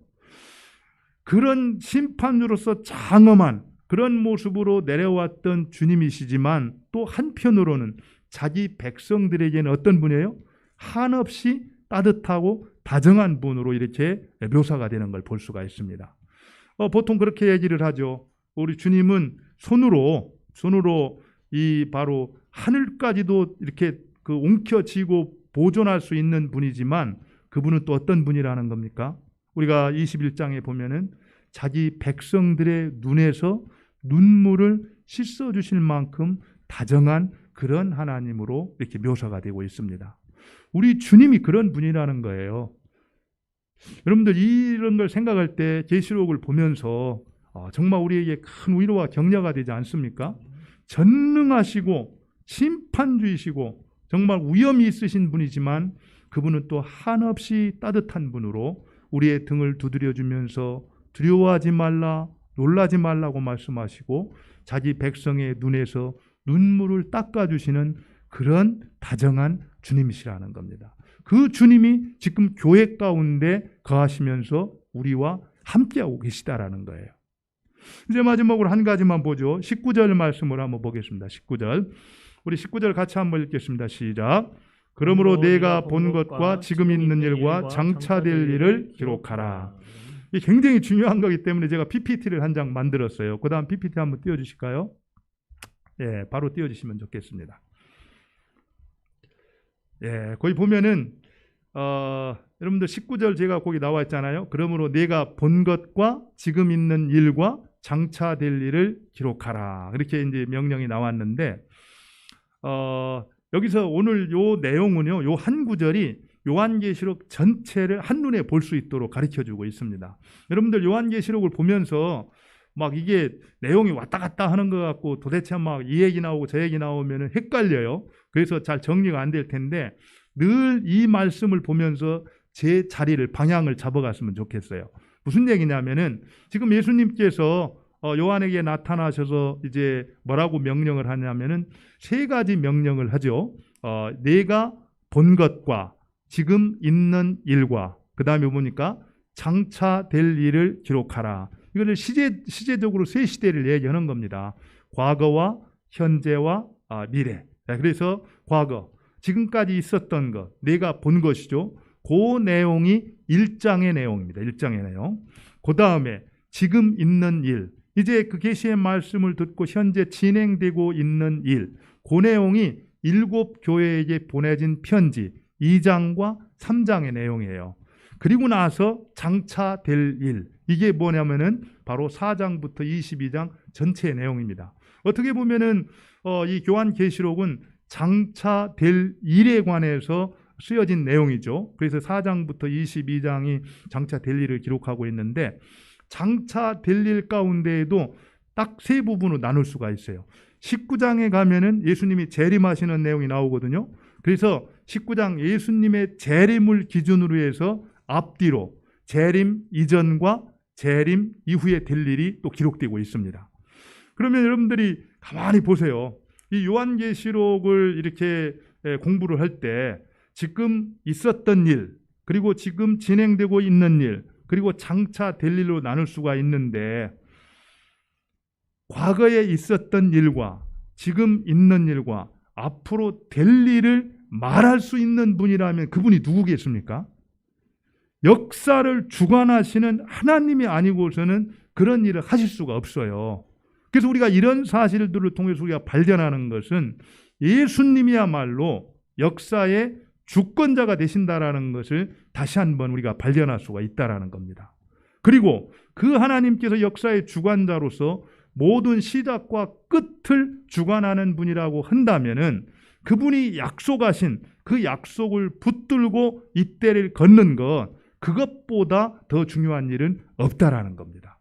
그런 심판으로서 장엄한 그런 모습으로 내려왔던 주님이시지만 또 한편으로는 자기 백성들에게는 어떤 분이에요? 한없이 따뜻하고 다정한 분으로 이렇게 묘사가 되는 걸 볼 수가 있습니다. 보통 그렇게 얘기를 하죠. 우리 주님은 손으로 이 바로 하늘까지도 이렇게 그 옮겨지고 보존할 수 있는 분이지만 그분은 또 어떤 분이라는 겁니까? 우리가 21장에 보면은 자기 백성들의 눈에서 눈물을 씻어 주실 만큼 다정한 그런 하나님으로 이렇게 묘사가 되고 있습니다. 우리 주님이 그런 분이라는 거예요. 여러분들 이런 걸 생각할 때 계시록을 보면서 정말 우리에게 큰 위로와 격려가 되지 않습니까? 전능하시고 심판주이시고 정말 위엄이 있으신 분이지만 그분은 또 한없이 따뜻한 분으로 우리의 등을 두드려주면서 두려워하지 말라, 놀라지 말라고 말씀하시고 자기 백성의 눈에서 눈물을 닦아주시는 그런 다정한 주님이시라는 겁니다. 그 주님이 지금 교회 가운데 거하시면서 우리와 함께하고 계시다라는 거예요. 이제 마지막으로 한 가지만 보죠. 19절 말씀을 한번 보겠습니다. 19절. 우리 19절 같이 한번 읽겠습니다. 시작. 그러므로 내가 본 것과 지금 있는 일과 장차될 일을 기록하라. 이게 굉장히 중요한 거기 때문에 제가 PPT를 한 장 만들었어요. 그 다음 PPT 한번 띄워주실까요? 예, 바로 띄워주시면 좋겠습니다. 예, 거기 보면은 여러분들 19절 제가 거기 나와 있잖아요. 그러므로 내가 본 것과 지금 있는 일과 장차될 일을 기록하라. 이렇게 이제 명령이 나왔는데 여기서 오늘 요 내용은요, 요 한 구절이 요한계시록 전체를 한눈에 볼 수 있도록 가르쳐주고 있습니다. 여러분들 요한계시록을 보면서 막 이게 내용이 왔다 갔다 하는 것 같고 도대체 막 이 얘기 나오고 저 얘기 나오면 헷갈려요. 그래서 잘 정리가 안 될 텐데 늘 이 말씀을 보면서 제 자리를 방향을 잡아갔으면 좋겠어요. 무슨 얘기냐면은 지금 예수님께서 요한에게 나타나셔서 이제 뭐라고 명령을 하냐면은 세 가지 명령을 하죠. 내가 본 것과 지금 있는 일과 그 다음에 보니까 장차 될 일을 기록하라. 이거를 시제적으로 세 시대를 얘기하는 겁니다. 과거와 현재와 미래. 그래서 과거, 지금까지 있었던 것, 내가 본 것이죠. 그 내용이 1장의 내용입니다. 1장의 내용. 그 다음에 지금 있는 일, 이제 그 계시의 말씀을 듣고 현재 진행되고 있는 일, 그 내용이 7 교회에게 보내진 편지 2장과 3장의 내용이에요. 그리고 나서 장차 될 일, 이게 뭐냐면은 바로 4장부터 22장 전체의 내용입니다. 어떻게 보면은 이 요한계시록은 장차 될 일에 관해서 쓰여진 내용이죠. 그래서 4장부터 22장이 장차 될 일을 기록하고 있는데 장차 될 일 가운데에도 딱 세 부분으로 나눌 수가 있어요. 19장에 가면은 예수님이 재림하시는 내용이 나오거든요. 그래서 19장 예수님의 재림을 기준으로 해서 앞뒤로 재림 이전과 재림 이후에 될 일이 또 기록되고 있습니다. 그러면 여러분들이 가만히 보세요. 이 요한계시록을 이렇게 공부를 할 때 지금 있었던 일, 그리고 지금 진행되고 있는 일, 그리고 장차 될 일로 나눌 수가 있는데 과거에 있었던 일과 지금 있는 일과 앞으로 될 일을 말할 수 있는 분이라면 그분이 누구겠습니까? 역사를 주관하시는 하나님이 아니고서는 그런 일을 하실 수가 없어요. 그래서 우리가 이런 사실들을 통해서 우리가 발견하는 것은 예수님이야말로 역사의 주권자가 되신다라는 것을 다시 한번 우리가 발견할 수가 있다라는 겁니다. 그리고 그 하나님께서 역사의 주관자로서 모든 시작과 끝을 주관하는 분이라고 한다면은 그분이 약속하신 그 약속을 붙들고 이 때를 걷는 것, 그것보다 더 중요한 일은 없다라는 겁니다.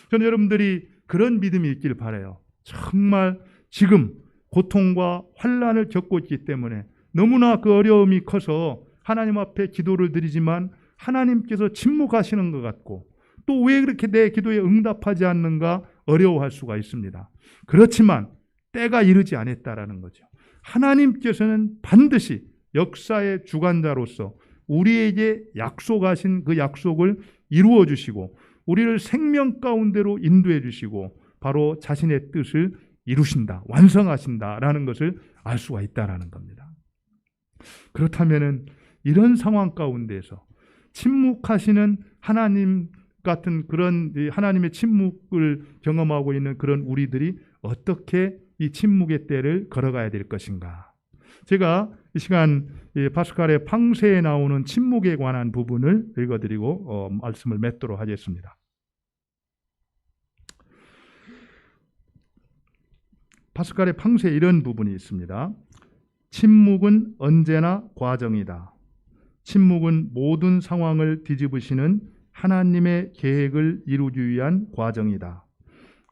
저는 여러분들이 그런 믿음이 있길 바라요. 정말 지금 고통과 환난을 겪고 있기 때문에 너무나 그 어려움이 커서 하나님 앞에 기도를 드리지만 하나님께서 침묵하시는 것 같고 또 왜 그렇게 내 기도에 응답하지 않는가 어려워할 수가 있습니다. 그렇지만 때가 이르지 않았다라는 거죠. 하나님께서는 반드시 역사의 주관자로서 우리에게 약속하신 그 약속을 이루어 주시고 우리를 생명 가운데로 인도해 주시고 바로 자신의 뜻을 이루신다, 완성하신다라는 것을 알 수가 있다라는 겁니다. 그렇다면은 이런 상황 가운데서 침묵하시는 하나님 같은 그런 하나님의 침묵을 경험하고 있는 그런 우리들이 어떻게 이 침묵의 때를 걸어가야 될 것인가? 제가 이 시간 파스칼의 팡세에 나오는 침묵에 관한 부분을 읽어드리고 말씀을 맺도록 하겠습니다. 파스칼의 팡세에 이런 부분이 있습니다. 침묵은 언제나 과정이다. 침묵은 모든 상황을 뒤집으시는 하나님의 계획을 이루기 위한 과정이다.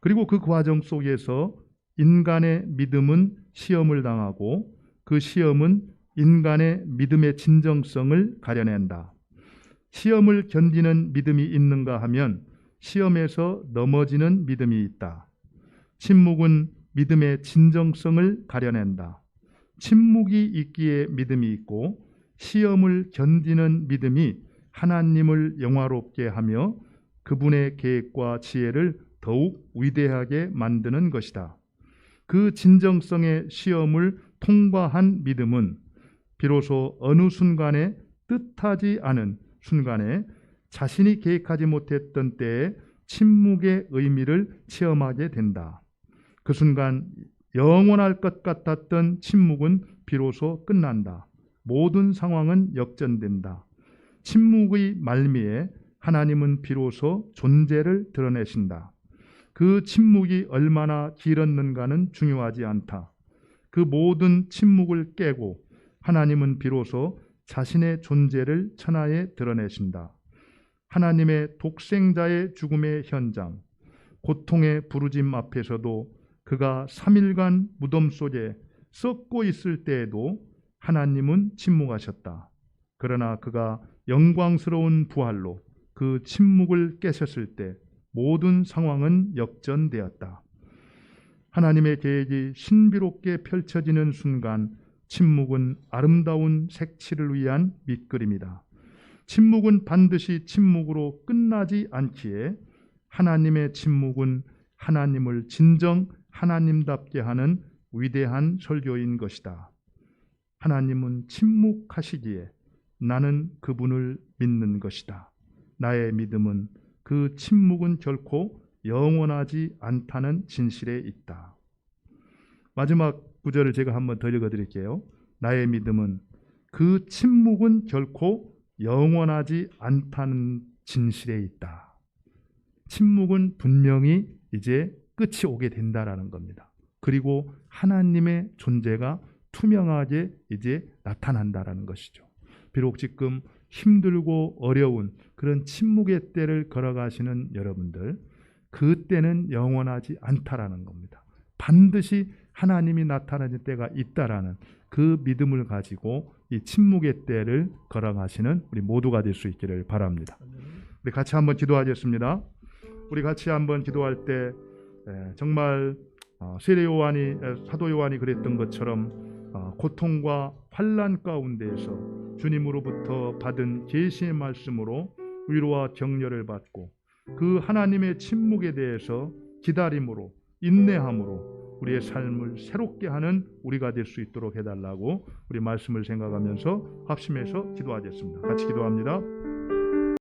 그리고 그 과정 속에서 인간의 믿음은 시험을 당하고 그 시험은 인간의 믿음의 진정성을 가려낸다. 시험을 견디는 믿음이 있는가 하면 시험에서 넘어지는 믿음이 있다. 침묵은 믿음의 진정성을 가려낸다. 침묵이 있기에 믿음이 있고 시험을 견디는 믿음이 하나님을 영화롭게 하며 그분의 계획과 지혜를 더욱 위대하게 만드는 것이다. 그 진정성의 시험을 통과한 믿음은 비로소 어느 순간에 뜻하지 않은 순간에 자신이 계획하지 못했던 때에 침묵의 의미를 체험하게 된다. 그 순간 영원할 것 같았던 침묵은 비로소 끝난다. 모든 상황은 역전된다. 침묵의 말미에 하나님은 비로소 존재를 드러내신다. 그 침묵이 얼마나 길었는가는 중요하지 않다. 그 모든 침묵을 깨고 하나님은 비로소 자신의 존재를 천하에 드러내신다. 하나님의 독생자의 죽음의 현장, 고통의 부르짐 앞에서도 그가 3일간 무덤 속에 썩고 있을 때에도 하나님은 침묵하셨다. 그러나 그가 영광스러운 부활로 그 침묵을 깨셨을 때 모든 상황은 역전되었다. 하나님의 계획이 신비롭게 펼쳐지는 순간 침묵은 아름다운 색칠을 위한 밑그림이다. 침묵은 반드시 침묵으로 끝나지 않기에 하나님의 침묵은 하나님을 진정 하나님답게 하는 위대한 설교인 것이다. 하나님은 침묵하시기에 나는 그분을 믿는 것이다. 나의 믿음은 그 침묵은 결코 영원하지 않다는 진실에 있다. 마지막 구절을 제가 한번 더 읽어드릴게요. 나의 믿음은 그 침묵은 결코 영원하지 않다는 진실에 있다. 침묵은 분명히 이제 끝이 오게 된다라는 겁니다. 그리고 하나님의 존재가 투명하게 이제 나타난다라는 것이죠. 비록 지금 힘들고 어려운 그런 침묵의 때를 걸어가시는 여러분들, 그 때는 영원하지 않다라는 겁니다. 반드시 하나님이 나타나는 때가 있다라는 그 믿음을 가지고 이 침묵의 때를 걸어가시는 우리 모두가 될 수 있기를 바랍니다. 우리 같이 한번 기도하겠습니다. 우리 같이 한번 기도할 때 정말 세례 요한이 사도 요한이 그랬던 것처럼 고통과 환난 가운데에서 주님으로부터 받은 계시의 말씀으로 위로와 격려를 받고 그 하나님의 침묵에 대해서 기다림으로 인내함으로 우리의 삶을 새롭게 하는 우리가 될 수 있도록 해달라고 우리 말씀을 생각하면서 합심해서 기도하겠습니다. 같이 기도합니다.